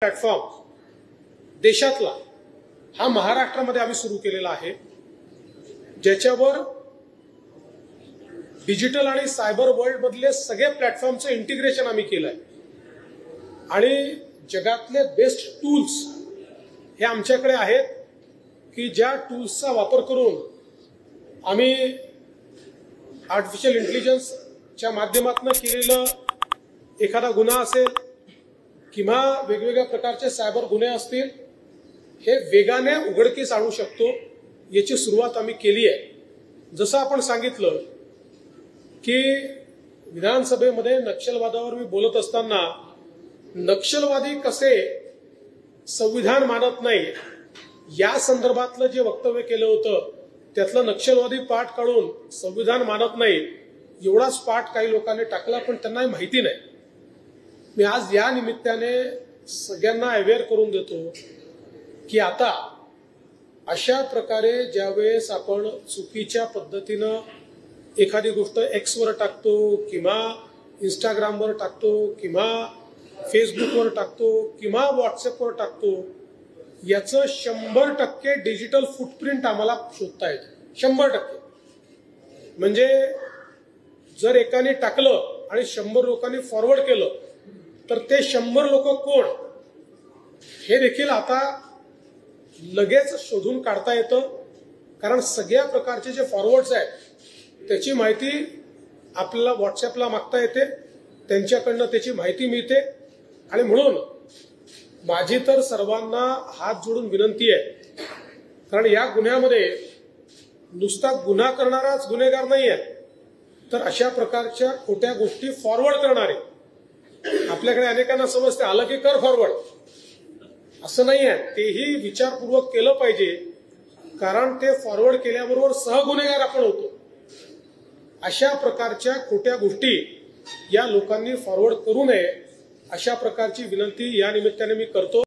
Platform देशातला हा महाराष्ट्रामध्ये आम्ही सुरू केलेला आहे, ज्याच्यावर डिजिटल आणि सायबर वर्ल्ड मधले सगळे प्लॅटफॉर्मचं इंटिग्रेशन आम्ही केलंय आणि जगातले बेस्ट टूल्स हे आमच्याकडे आहेत की ज्या टूल्सचा वापर करून आम्ही आर्टिफिशियल इंटेलिजन्सच्या माध्यमातून केलेलं एखादा गुन्हा असेल किंवा वेगवेगळ्या प्रकारचे सायबर गुन्हे असतील हे वेगाने उघडकीस आणू शकतो, याची सुरुवात आम्ही केली आहे। जसं आपण सांगितलं की विधानसभेमध्ये नक्षलवादावर मी बोलत असताना नक्षलवादी कसे संविधान मानत नाही या संदर्भातलं जे वक्तव्य केलं होतं त्यातलं नक्षलवादी पाठ काढून संविधान मानत नाही एवढाच पाठ काही लोकांनी टाकला, पण त्यांना माहिती नाही। मी आज या निमित्ताने सगळ्यांना अवेअर करून देतो की आता अशा प्रकारे ज्यावेळेस आपण चुकीच्या पद्धतीनं एखादी गोष्ट एक्सवर टाकतो किंवा इंस्टाग्रामवर टाकतो किंवा फेसबुकवर टाकतो किंवा व्हॉट्सअपवर टाकतो, याचं 100% डिजिटल फुटप्रिंट आम्हाला शोधता येतं। 100%। म्हणजे जर एकाने टाकलं आणि 100 लोकांनी फॉरवर्ड केलं तर ते 100 लोक कोण हे देखील आता लगेच शोधून काढता येतं, कारण सगळ्या प्रकारचे जे फॉरवर्ड्स आहेत त्याची माहिती आपल्याला व्हॉट्सअपला मागता येते, त्यांच्याकडनं त्याची माहिती मिळते। आणि म्हणून माझी तर सर्वांना हात जोडून विनंती आहे, कारण या गुन्ह्यामध्ये नुसता गुन्हा करणाराच गुन्हेगार नाही आहे, तर अशा प्रकारच्या खोट्या गोष्टी फॉरवर्ड करणारे आपल्याकडे अनेकांना समजते आलं की कर फॉरवर्ड, असं नाही आहे, तेही विचारपूर्वक केलं पाहिजे, कारण ते फॉरवर्ड केल्याबरोबर सहगुन्हेगार आपण होतो। अशा प्रकारच्या खोट्या गोष्टी या लोकांनी फॉरवर्ड करू नये अशा प्रकारची विनंती या निमित्ताने मी करतो।